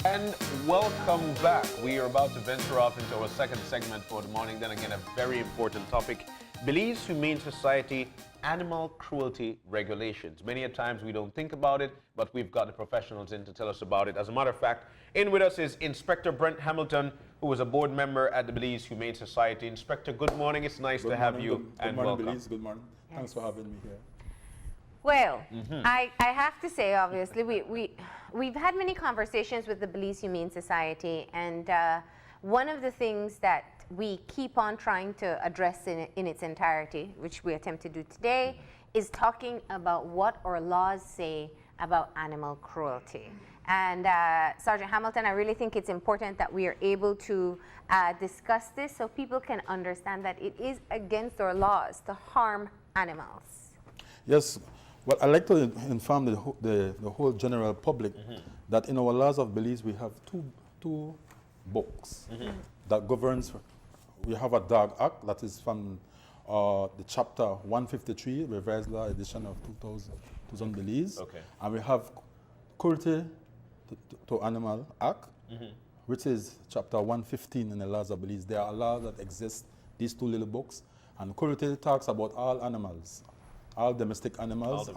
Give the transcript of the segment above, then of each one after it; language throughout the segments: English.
And welcome back. We are about to venture off into our second segment for the morning. Then again, a very important topic. Belize Humane Society animal cruelty regulations. Many a times we don't think about it, but we've got the professionals in to tell us about it. As a matter of fact, in with us is Inspector Brent Hamilton, who is a board member at the Belize Humane Society. Inspector, good morning. It's nice to have you and good morning, welcome. Belize. Good morning. Yes. Thanks for having me here. Well, I have to say, obviously, we've had many conversations with the Belize Humane Society, and one of the things that we keep on trying to address in its entirety, which we attempt to do today, is talking about what our laws say about animal cruelty. And Sergeant Hamilton, I really think it's important that we are able to discuss this so people can understand that it is against our laws to harm animals. Yes, well, I'd like to inform the whole general public that in our laws of Belize, we have two books that governs. We have a Dog Act that is from the chapter 153, revised law edition of 2000 Belize. Okay. And we have Cruelty to Animal Act, which is chapter 115 in the laws of Belize. There are laws that exist, these two little books, and cruelty talks about all animals, all domestic animals,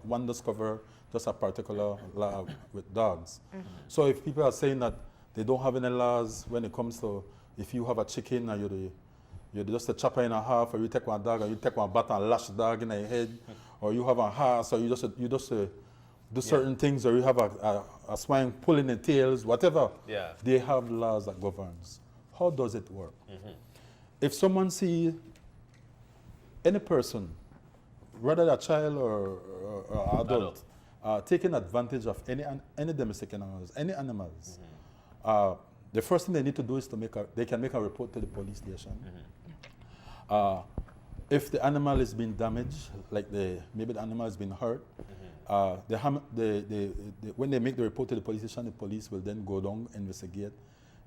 one does cover just a particular law with dogs. So if people are saying that they don't have any laws when it comes to if you have a chicken and you're just a chopper in a half, or you take one dog and you take one bat and lash the dog in the head, or you have a horse, or you just do certain things, or you have a swine pulling the tails, whatever. Yeah. They have laws that governs. How does it work? If someone see any person, whether a child or adult, taking advantage of any domestic animals, any animals, the first thing they need to do is they can make a report to the police station. If the animal is being damaged, like maybe the animal has been hurt, when they make the report to the police station, the police will then go down, investigate.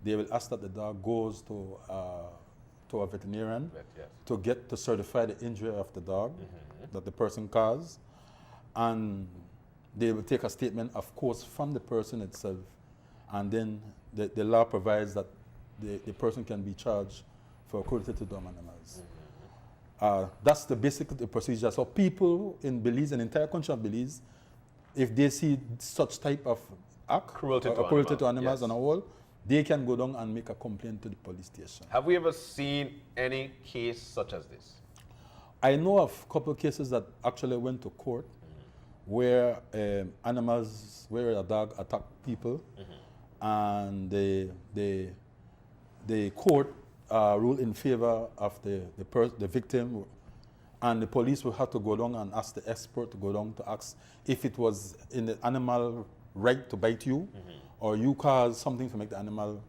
They will ask that the dog goes to a veterinarian to certify the injury of the dog that the person caused, and they will take a statement, of course, from the person itself, and then the law provides that the person can be charged for cruelty to dumb animals. That's the basic procedure. So people in Belize, an entire country of Belize, if they see such type of act, Cruelty to animals on a whole, they can go down and make a complaint to the police station. Have we ever seen any case such as this? I know of a couple of cases that actually went to court where where a dog attacked people, and the court ruled in favor of the victim, and the police will have to go down and ask the expert to go down to ask if it was in the animal right to bite you, or you caused something to make the animal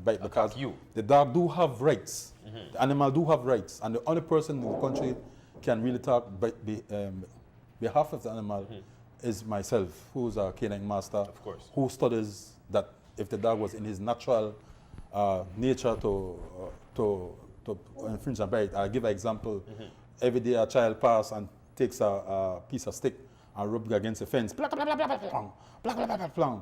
bite, because the dog do have rights, the animal do have rights, and the only person in the country can really talk behalf of the animal is myself, who's a canine master, of course, who studies that if the dog was in his natural nature to infringe and bite. I'll give an example. Every day a child passes and takes a piece of stick and rubs it against the fence. Blah, blah, blah, blah, blah, blah, blah, blah, blah, blah.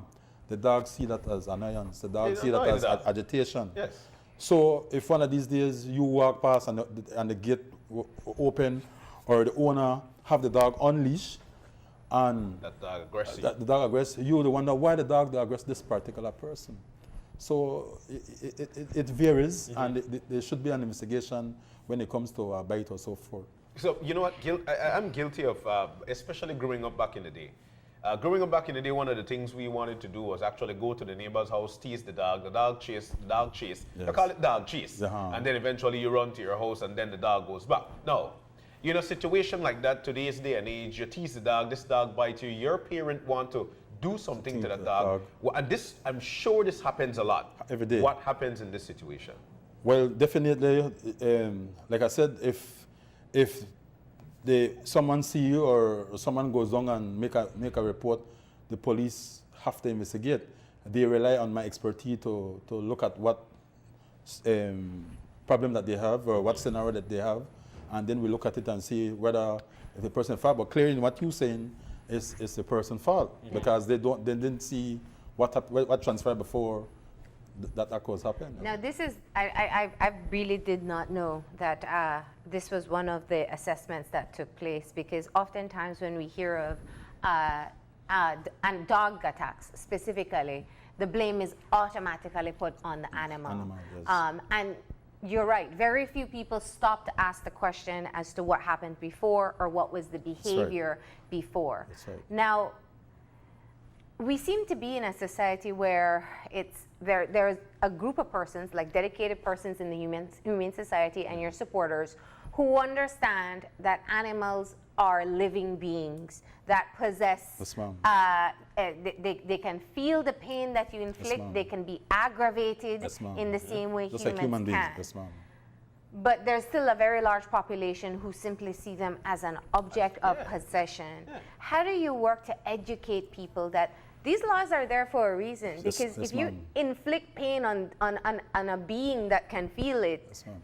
The dog see that as annoyance. The dog see that as agitation. Yes. So if one of these days you walk past and the gate open, or the owner have the dog unleashed, and that dog aggressive. The dog aggressive, you would wonder why the dog aggress this particular person. So it varies, and there should be an investigation when it comes to a bite or so forth. So, you know what, I'm guilty of, especially growing up back in the day. Growing up back in the day, one of the things we wanted to do was actually go to the neighbor's house, tease the dog chase. Yes. They call it dog chase. And then eventually you run to your house and then the dog goes back. No. In a situation like that, today's day and age, you tease the dog, this dog bites you, your parent want to do something to that dog. Well, and this, I'm sure this happens a lot. Every day. What happens in this situation? Well, definitely, like I said, if someone see you or someone goes down and make a report, the police have to investigate. They rely on my expertise to look at what problem that they have or what scenario that they have, and then we look at it and see whether if the person fault. But clearly, what you're saying is the person's fault, because they didn't see what transpired before that cause happened. Now, this is, I really did not know that this was one of the assessments that took place, because oftentimes when we hear of and dog attacks specifically, the blame is automatically put on the animal. Yes. And you're right, very few people stop to ask the question as to what happened before or what was the behavior before. That's right. Now, we seem to be in a society where there's a group of persons, like dedicated persons in the Humane Society and your supporters, who understand that animals are living beings that possess, Yes, ma'am. they can feel the pain that you inflict, ma'am. they can be aggravated Yes, ma'am. in the same way Just humans like human beings. can. Yes, ma'am. But there's still a very large population who simply see them as an object of possession. How do you work to educate people that these laws are there for a reason? Yes, Because yes, if you ma'am. inflict pain on a being that can feel it, Yes, ma'am.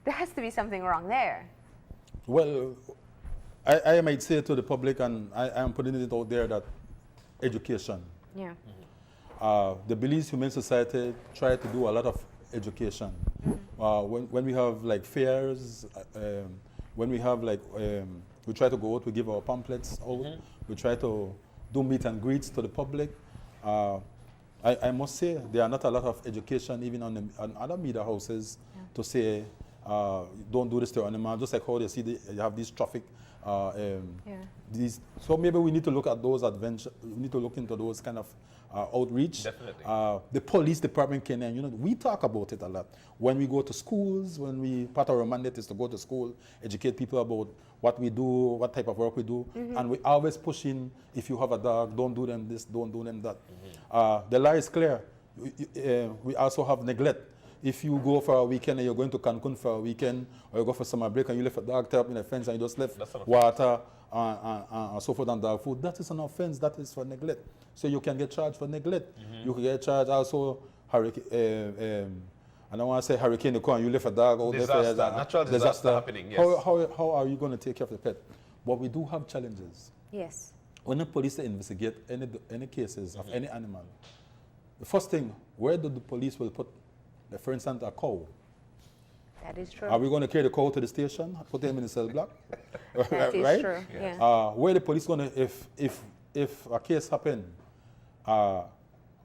there has to be something wrong there. Well, I might say to the public, and I am putting it out there, that education. Yeah. The Belize Humane Society try to do a lot of education. When we have like fairs, when we have like, we try to go out, we give our pamphlets out, we try to do meet and greets to the public. I must say there are not a lot of education even on other media houses to say, don't do this to your animal, just like how they see you have these traffic. So maybe we need to look at those adventures, we need to look into those kind of outreach. Definitely. The police department can, we talk about it a lot. When we go to schools, part of our mandate is to go to school, educate people about what we do, what type of work we do, and we always push in, if you have a dog, don't do them this, don't do them that. The law is clear. We also have neglect. If you go for a weekend and you're going to Cancun for a weekend, or you go for summer break and you left a dog tied up in a fence and you just left water and so forth and dog food, that is an offense. That is for neglect. So you can get charged for neglect. You can get charged also, I don't want to say hurricane, you come and you left a dog out there. Natural disaster happening, yes. How are you going to take care of the pet? But we do have challenges. Yes. When the police investigate any cases of any animal, the first thing, where do the police will put, for instance, a cow? That is true. Are we going to carry the cow to the station, put them in the cell block? That is right? true. Yeah. Where the police going to, if a case happen,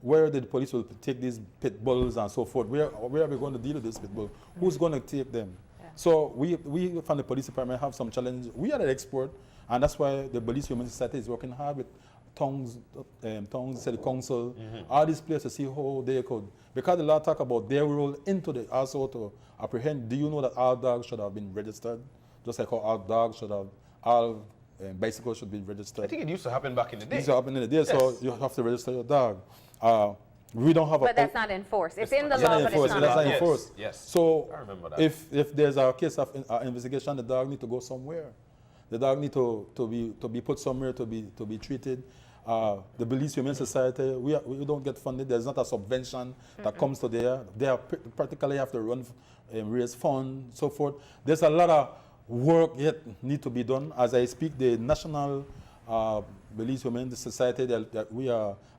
where the police will take these pit bulls and so forth? Where are we going to deal with this pit bull? Who's going to take them? Yeah. So we from the police department have some challenges. We are the expert, and that's why the Belize Humane Society is working hard with Tongues, City Council, all these places to see how they could, because the law talk about their role into the, also to apprehend. Do you know that all dogs should have been registered? Just like how all dogs should have, all bicycles should be registered. I think it used to happen back in the day. It used to happen in the day, so you have to register your dog. We don't have But that's not enforced. It's in the it's law, not but enforced. it's That's not not enforced. enforced. Yes. So I remember that. if there's a case of investigation, the dog need to go somewhere. The dog need to be put somewhere to be treated. The Belize Humane Society, we don't get funded. There's not a subvention that comes to there. They are practically have to run, raise funds, so forth. There's a lot of work yet need to be done. As I speak, the National Belize Humane Society,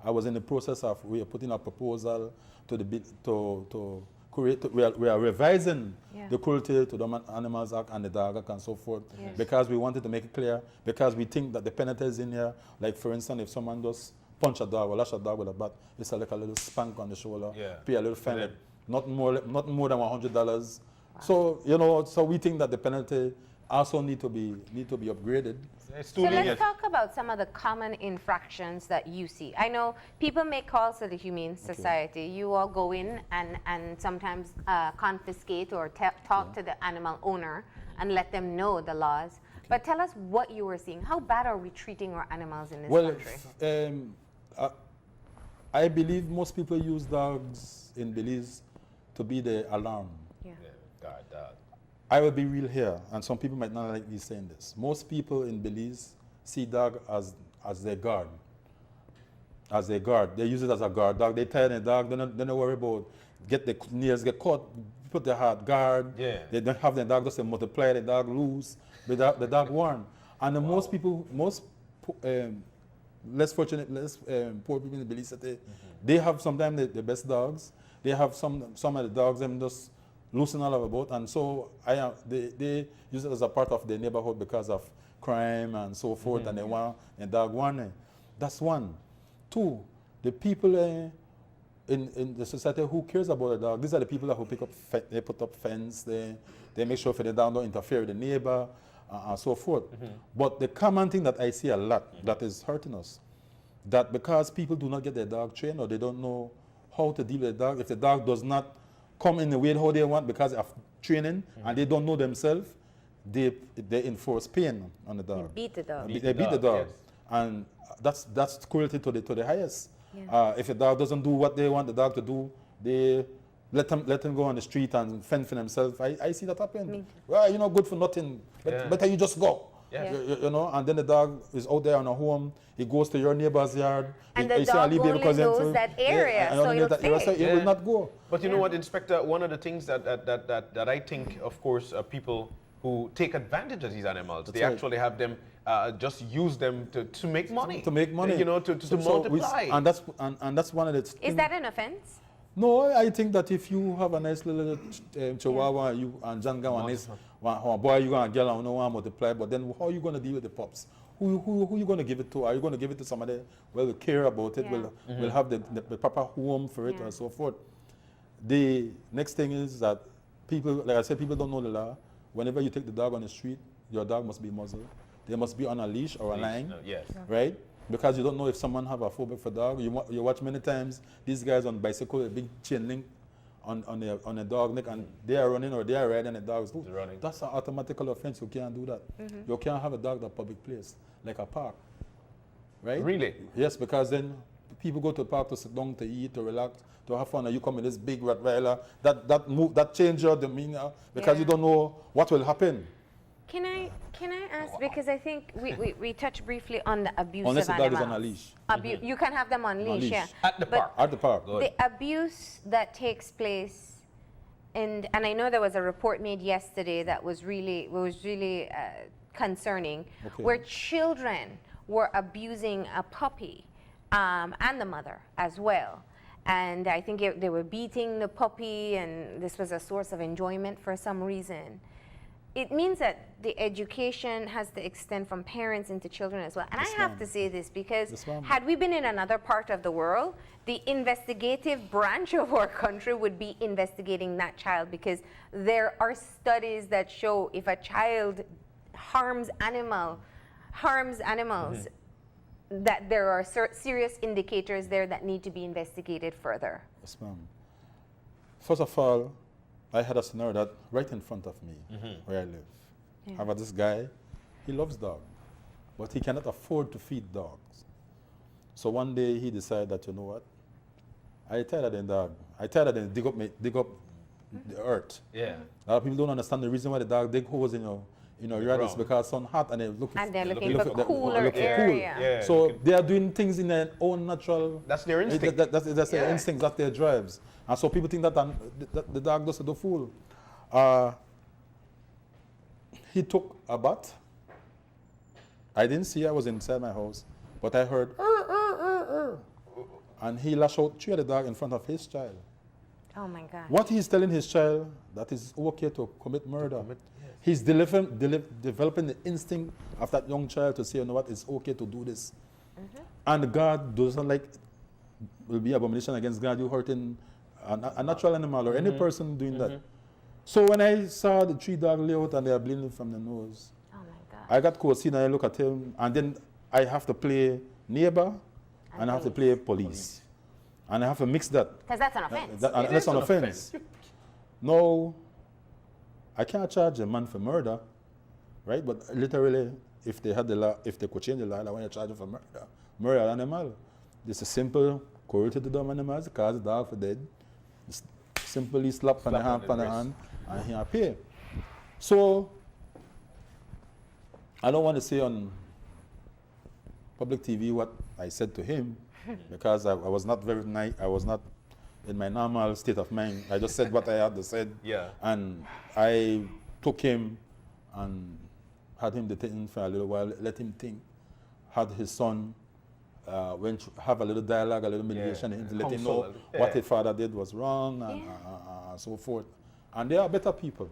I was in the process of, we are putting a proposal to create, we are revising the Cruelty to the Animals Act and the Dog Act and so forth, because we wanted to make it clear, because we think that the penalties in here, like for instance, if someone does punch a dog or lash a dog with a bat, it's like a little spank on the shoulder, pay a little fine, not more than $100. So, so we think that the penalty also need to be upgraded. It's So let's talk about some of the common infractions that you see. I know people make calls to the Humane Society. You all go in and sometimes confiscate or talk to the animal owner and let them know the laws. But tell us what you were seeing. How bad are we treating our animals in this country? I believe most people use dogs in Belize to be the alarm. I will be real here, and some people might not like me saying this. Most people in Belize see dog as their guard. As their guard. They use it as a guard dog. They tie the dog, they don't worry about get the nails, get caught, put their heart guard. They don't have the dog just to multiply, the dog loose, the dog warm. And most people, less fortunate, less poor people in the Belize City, they have sometimes the best dogs. They have some of the dogs them just loosen all about, and so they use it as a part of their neighborhood because of crime and so forth, and they want a dog one. That's one. Two, the people in the society who cares about a dog, these are the people who they put up fence, they make sure for the dog don't interfere with the neighbor, and so forth. But the common thing that I see a lot that is hurting us, that because people do not get their dog trained or they don't know how to deal with the dog, if the dog does not come in the way how they want because of training and they don't know themselves, they enforce pain on the dog. Beat the dog. They beat the dog. Yes. And that's cruelty to the highest. Yeah. If a dog doesn't do what they want the dog to do, they let him go on the street and fend for themselves. I see that happen. Well, you're not good for nothing. Better you just go. Yeah. You know, and then the dog is out there on a home. He goes to your neighbor's yard. And you the say, dog "Ali, baby," only because knows that area, so only he'll that area, stay. so he will not go. But you know what, Inspector, one of the things that I think, of course, people who take advantage of these animals, they right. actually have them just use them to make money. To make money. You know, to multiply. And that's one of the things. Is that an offense? No, I think that if you have a nice little chihuahua, you and John got a nice one boy, you gonna get on no one multiply. But then how are you gonna deal with the pups? Who you gonna give it to? Are you gonna give it to somebody will care about it? Yeah. Will have the proper home for it and so forth. The next thing is that people, like I said, people don't know the law. Whenever you take the dog on the street, your dog must be muzzled. They must be on a leash or a line. Yes. Right? Because you don't know if someone have a phobia for dog. You watch many times these guys on bicycle, a big chain link on a dog neck, and they are running or they are riding, and the dog's running. That's an automatical offense. You can't do that. You can't have a dog at a public place, like a park. Right? Really? Yes, because then people go to the park to sit down, to eat, to relax, to have fun, and you come in this big Rottweiler. That changes your demeanor because you don't know what will happen. Can I ask, because I think we touched briefly on the abuse Unless of the dog is animals. on a leash. You can have them on leash, leash. yeah. At the But park. At the park. Good. the abuse that takes place, and I know there was a report made yesterday that was really concerning, where children were abusing a puppy and the mother as well. And I think they were beating the puppy, and this was a source of enjoyment for some reason. It means that the education has to extend from parents into children as well. And I have to say this because had we been in another part of the world, the investigative branch of our country would be investigating that child, because there are studies that show if a child harms animals, that there are serious indicators there that need to be investigated further. Yes, ma'am. First of all, I had a scenario that right in front of me, where I live. I have this guy, he loves dogs, but he cannot afford to feed dogs. So one day he decided that, you know what, I tired of the dog. I tired of them dig up the earth. Yeah. A lot of people don't understand the reason why the dog dig holes in your yard is because sun hot and they're looking for cooler area. Yeah. So they are doing things in their own natural. That's their instinct. That's their instinct. That's their drives. And so people think that the dog does the fool. He took a bath. I didn't see. I was inside my house, but I heard and he lashed out 3 of the dog in front of his child. Oh my God. What he's telling his child that it's okay to commit murder. He's developing the instinct of that young child to say, you know what, it's okay to do this. And God doesn't will be abomination against God, you hurting a natural animal or any person doing that. So when I saw the 3 dogs lay out and they are bleeding from the nose, Oh my God. I got cold and I look at him, and then I have to play neighbor and I have to play police. And I have to mix that. Because that's an offense. That's an offense. No, I can't charge a man for murder, right? But literally, if they had the law, if they could change the law, I want to charge him for murder an animal. This is simple cruelty to dumb animals, cause the dog for dead. Just simply slap on the hand, and he pay. So I don't want to say on public TV what I said to him, because I was not very nice. I was not in my normal state of mind. I just said what I had to say. Yeah. And I took him and had him detained for a little while, let him think, had his son have a little dialogue, a little mediation, and let him know what his father did was wrong, and so forth. And they are better people,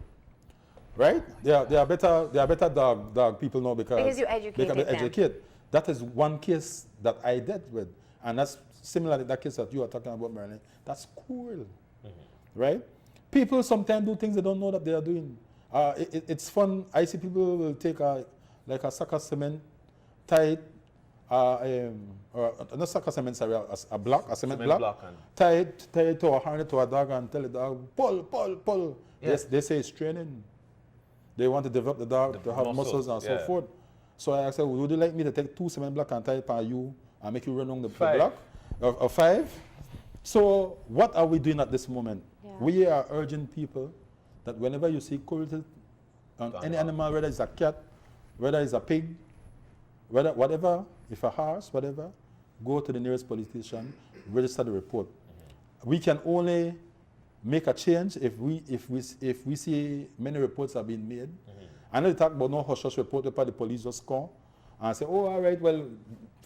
right? They are better dog people now because you educated them. That is one case that I dealt with, and that's similar to that case that you are talking about, Marilyn. That's cool, right? People sometimes do things they don't know that they are doing. It's fun. I see people will take a sack of cement, tie it, or not sack of cement, sorry, a cement block, tie it to a harness to a dog and tell the dog, pull. Yeah. Yes, they say it's training. They want to develop the dog to have muscles and so forth. So I said, would you like me to take 2 cement blocks and tie it on you and make you run on the block? Or 5? So what are we doing at this moment? Yeah. We are urging people that whenever you see cruelty on any animal, whether it's a cat, whether it's a pig, whatever, if a horse, whatever, go to the nearest police station, register the report. We can only make a change if we see many reports are being made. I know they talk about no hush-hush report where the police just come and say, oh, all right, well,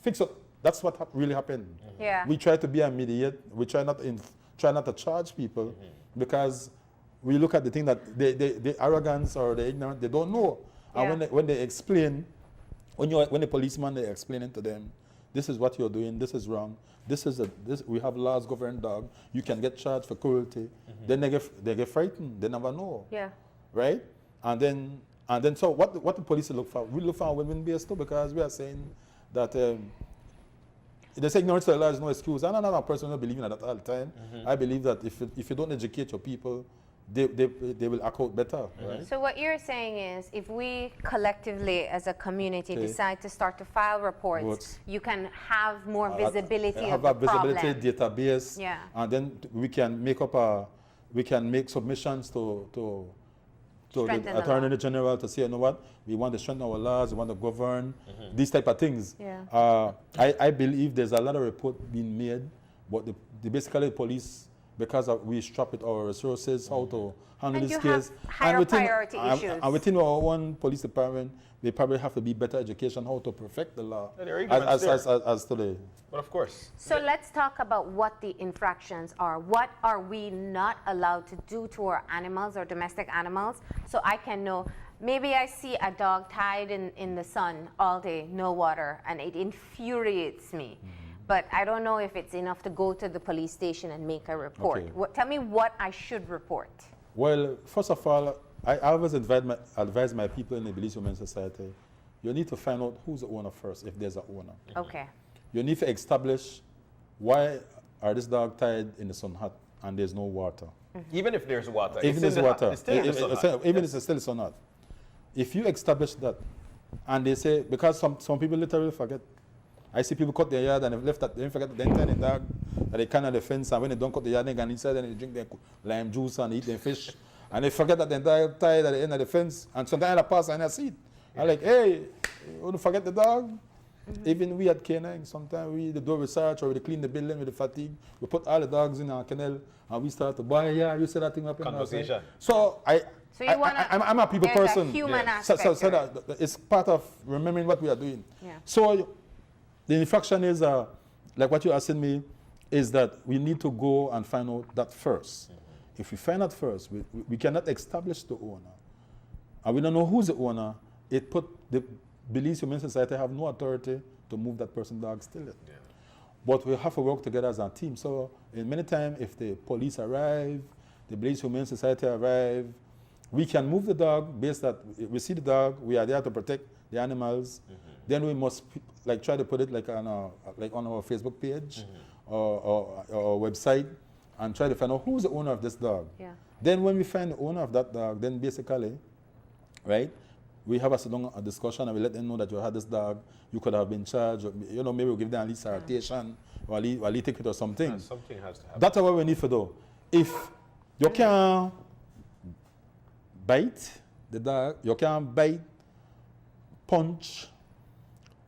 fix it. That's what really happened. Yeah. We try to be a mediator. We try not to charge people because we look at the thing that the arrogance or the ignorance, they don't know. Yeah. And when they explain, when the policeman, they explain it to them, this is what you're doing, this is wrong, we have laws governing dog, you can get charged for cruelty. Then they get frightened, they never know. Yeah. Right? And then so what the police look for? We look for women-based too, because we are saying that they say ignorance to the law is no excuse. And I'm not a person who believes in that all the time. I believe that if you don't educate your people, they will act out better. Right? So what you're saying is, if we collectively as a community decide to start to file reports, you can have more visibility of the problem. Have a visibility database, and then we can make submissions to the Attorney General to say, you know what, we want to strengthen our laws, we want to govern, these type of things. Yeah. I believe there's a lot of report being made, but basically the police, because we strap it our resources, how to handle this case. Higher priority issues. And within our own police department, we probably have to be better education how to perfect the law as today. But of course. So let's talk about what the infractions are. What are we not allowed to do to our animals or domestic animals? So I can know, maybe I see a dog tied in the sun all day, no water, and it infuriates me. But I don't know if it's enough to go to the police station and make a report. Okay. Tell me what I should report. Well, first of all, I always advise my people in the Belize Humane Society, you need to find out who's the owner first, if there's an owner. Okay. You need to establish why are this dog tied in the sun hut and there's no water. Even if there's water. Even if there's water. Even if it's still sun hut. If you establish that, and they say, because some people literally forget. I see people cut their yard and they forget the entire dog that they can't the fence, and when they don't cut the yard, they go inside and they drink their lime juice and eat their fish. And they forget that the entire tied at the end of the fence, and sometimes I pass and I see it. I'm like, hey, you want to forget the dog? Even we at K9, sometimes we do research or we clean the building with the fatigue. We put all the dogs in our kennel and we start to buy, you said that thing up in conversation. So I'm a people person. A human aspect. So that it's part of remembering what we are doing. Yeah. So the infraction is, like what you're asking me, is that we need to go and find out that first. If we find out first, we cannot establish the owner. And we don't know who's the owner. It put the Belize Humane Society have no authority to move that person's dog still. Yeah. But we have to work together as a team. So in many times, if the police arrive, the Belize Humane Society arrive, we can move the dog based that we see the dog, we are there to protect the animals. Then we must try to put it on our Facebook page or website and try to find out who's the owner of this dog. Yeah. Then when we find the owner of that dog, then basically, right, we have a discussion and we let them know that you had this dog, you could have been charged, or, maybe we'll give them at least a citation or a lead ticket or something. Yeah, something has to happen. That's what we need to do. If you can't bite the dog, you can't bite, punch,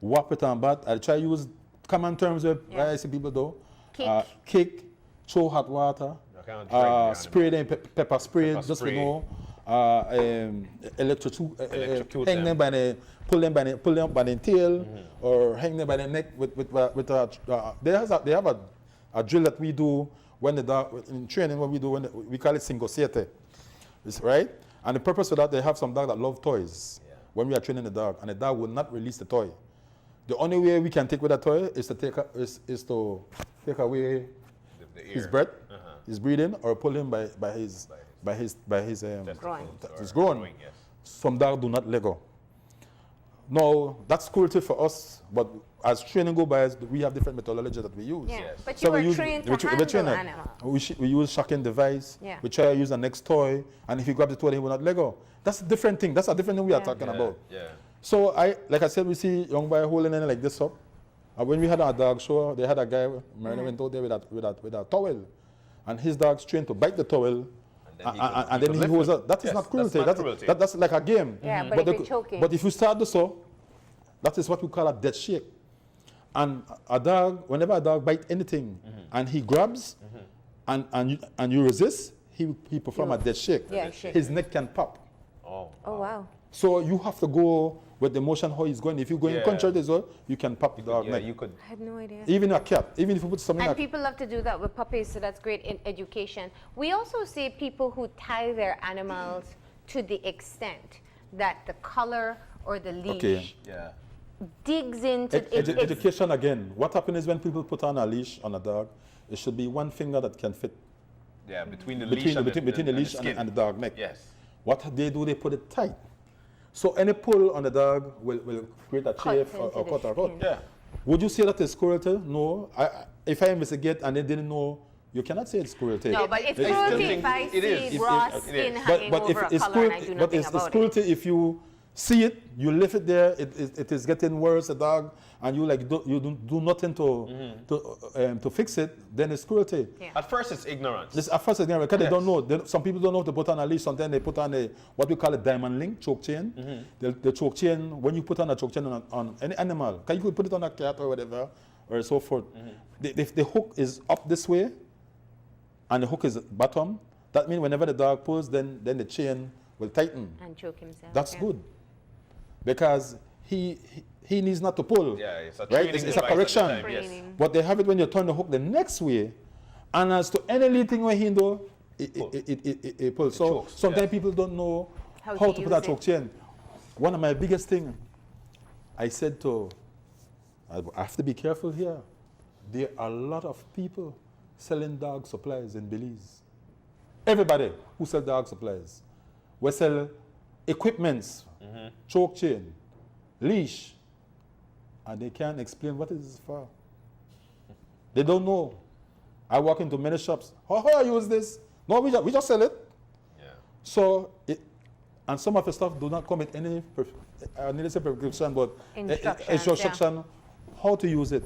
whop it on bat. I try to use common terms where I see people do. Kick, throw hot water, spray them, pepper spray, just spray. Electrocute hang them by the, pull them by the tail, or hang them by the neck with a, they have a drill that we do when the dog, in training, what we do, we call it singosiete, right? And the purpose of that, they have some dogs that love toys when we are training the dog, and the dog will not release the toy. The only way we can take with a toy is to take away his breath, his breathing, or pull him by his groin. Yes. Some dogs do not let go. No, that's cruelty for us, but as training go by, we have different methodology that we use. Yeah, Yes. but So you we were trained to handle animals. We use shocking device. Yeah. We try to use the next toy, and if you grab the toy, he will not let go. That's a different thing. That's a different thing we are talking about. Yeah. So like I said, we see young boy holding it like this up. And when we had our dog show, they had a guy, Marina went out there with a towel, and his dog's trained to bite the towel. And then he holds up. That is not cruelty. That's like a game. Yeah, but if you're choking. But if you start to so, that is what we call a dead shake. And a dog, whenever a dog bites anything, and he grabs, and you resist, he perform a dead shake. Yeah, shake. His neck can pop. Oh. Oh, wow. So you have to go with the motion how he's going. If you go in contrary as well, you can pop the dog neck. You could. I had no idea. Even a cat, even if you put something And like people love to do that with puppies, so that's great in education. We also see people who tie their animals to the extent that the collar or the leash Yeah. digs into education again. What happens is when people put on a leash on a dog, it should be one finger that can fit Yeah, between the between leash, the leash skin. and the dog neck. Yes. What they do, they put it tight. So any pull on the dog will create a chafe or into the cut or cut. skin. Yeah. Would you say that is cruelty? No. If I investigate and they didn't know, you cannot say it's cruelty. No, but it's It's cruelty still- if I it is. see It raw is. skin But hanging over a collar and I do but nothing it's about cruelty it. if you see it, you leave it there, it is getting worse, the dog, and you do nothing to fix it, then it's cruelty. Yeah. At first, it's ignorance. This at first again, because they Yes. don't know. Some people don't know to put on a leash. Sometimes they put on what we call a diamond link choke chain. The choke chain, when you put on a choke chain on any animal, you could put it on a cat or whatever, or so forth. The hook is up this way, and the hook is bottom. That means whenever the dog pulls, then the chain will tighten. And choke himself. That's yeah. good, because he needs not to pull. Yeah, it's a right. training It's a device at the correction. time, yes. Training. But they have it when you turn the hook the next way, and as to any little thing where he do, it pulls. So chokes, sometimes yes. people don't know How how to to put a use choke it. chain. One of my biggest things, I said I have to be careful here. There are a lot of people selling dog supplies in Belize. Everybody who sells dog supplies will sell equipments, choke chain, leash, and they can't explain what it is for. They don't know. I walk into many shops. How I use this? No, we just sell it. Yeah. So, and some of the stuff do not come with any prescription, but Instructions, instruction how to use it.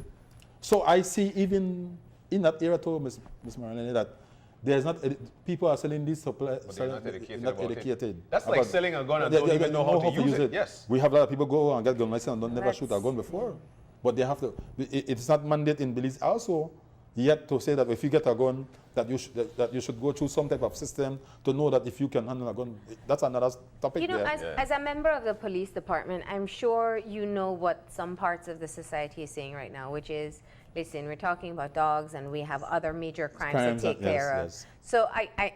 So I see even in that area too, Ms. Marlene, that there's not people are selling these supplies. But they're not educated not about it. educated. That's like about- selling a gun and they- don't they even know how to use it. Yes. We have a lot of people go and get gun license and don't never That's- shoot a gun before. But they have to. It's not mandate in Belize also yet to say that if you get a gun, that you should go through some type of system to know that if you can handle a gun. That's another topic You know, there. as a member of the police department, I'm sure you know what some parts of the society is saying right now, which is, listen, we're talking about dogs and we have other major crimes to take care of. yes. So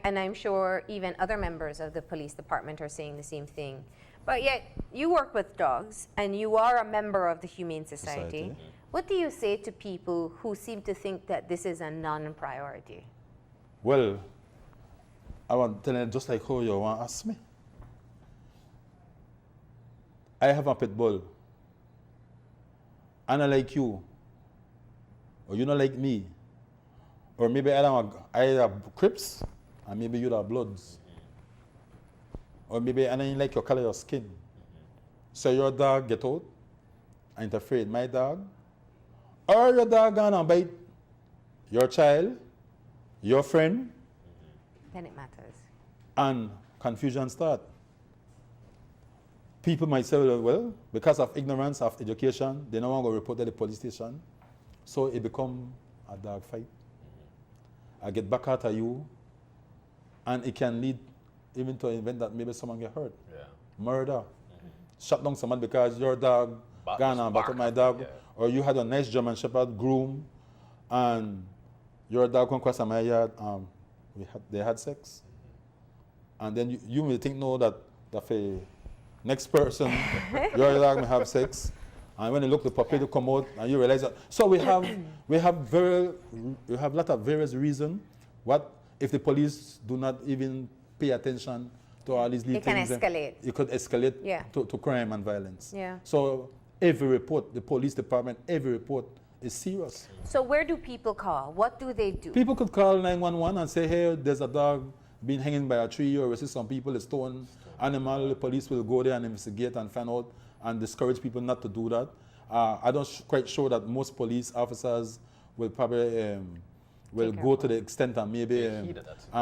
and I'm sure even other members of the police department are saying the same thing. But yet, you work with dogs and you are a member of the Humane Society. Society. What do you say to people who seem to think that this is a non-priority? Well, I want to tell you just like how you want to ask me. I have a pit bull. And I like you. Or you not like me. Or maybe I have Crips, and maybe you have Bloods. Or maybe I don't like your color of your skin. So your dog get out, and afraid my dog. Or your dog gonna bite your child, your friend, Then it matters. and confusion start. People might say, well, because of ignorance of education, they no longer report at the police station. So it become a dog fight. I get back at you, and it can lead even to invent that maybe someone get hurt. Yeah. Murder. Shut down someone because your dog gone and battered my dog. Yeah. Or you had a nice German Shepherd groom and your dog come across my yard, they had sex. And then you may think, no, that the next person, your dog may have sex. And when you look the puppy to come out and you realize that. So we have a lot of various reasons. What if the police do not even pay attention to all these little things? It can escalate. It could escalate Yeah. to crime and violence. Yeah. So every report, the police department, every report is serious. So where do people call? What do they do? People could call 911 and say, hey, there's a dog being hanging by a tree, or we see some people is stolen animal. The police will go there and investigate and find out and discourage people not to do that. I'm not quite sure that most police officers will probably will go to the extent and maybe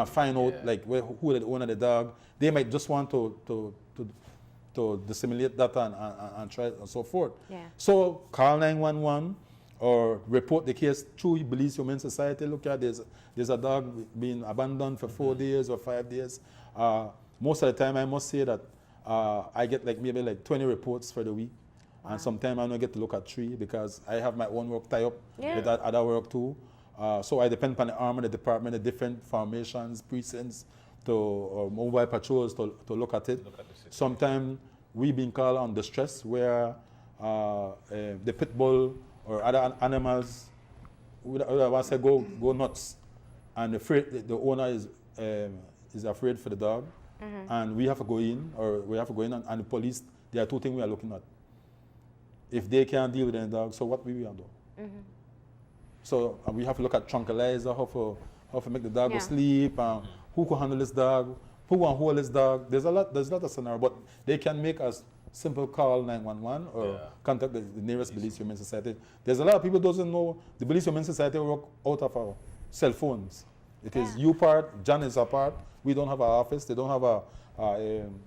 find out like who the owner of the dog. They might just want to disseminate that and try and so forth. Yeah. So call 911 or report the case through Belize Humane Society. Look at there's a dog being abandoned for 4 days or 5 days. Most of the time, I must say that I get maybe 20 reports for the week. Wow. And sometimes I don't get to look at 3 because I have my own work tie up with that other work too. So I depend on the arm of the department, the different formations, precincts, or mobile patrols to look at it. Sometimes we've been called on distress where the pit bull or other animals would say go nuts, and the owner is afraid for the dog, and we have to go in, and the police. There are 2 things we are looking at. If they can't deal with the dog, so what we will do? So we have to look at tranquilizer, how to make the dog go sleep, who can handle this dog, who can hold this dog. There's a lot of scenario, but they can make us simple call 911 or contact the nearest Belize Humane Society. There's a lot of people doesn't know the Belize Humane Society work out of our cell phones. It is you part, John is a part. We don't have an office. They don't have a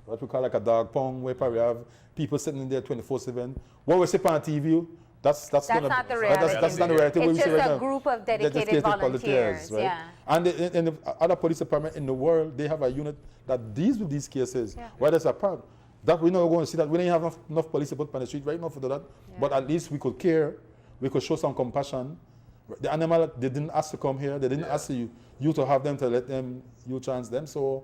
what we call a dog pound where we have people sitting in there 24/7. What we see on TV, that's not the reality. That's not the reality. It's just a group of dedicated volunteers. Right? Yeah. And in the other police department in the world, they have a unit that deals with these cases. Yeah. Where there's a part that we know we're going to see that we didn't have enough police to put on the street right now for that. Yeah. But at least we could care. We could show some compassion. The animal, they didn't ask to come here. They didn't ask you to have them, to let them, you chance them. So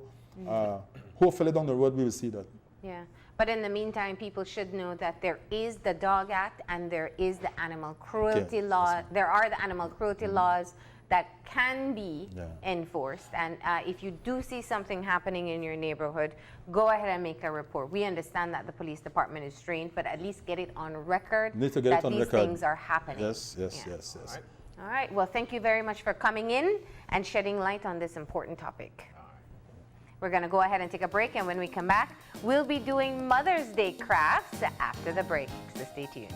hopefully down the road we will see that. Yeah. But in the meantime, people should know that there is the Dog Act and there is the animal cruelty law. There are the animal cruelty laws that can be enforced. And if you do see something happening in your neighborhood, go ahead and make a report. We understand that the police department is strained, but at least get it on record that these things are happening. Yes. All right. Well, thank you very much for coming in and shedding light on this important topic. We're going to go ahead and take a break, and when we come back, we'll be doing Mother's Day crafts after the break, so stay tuned.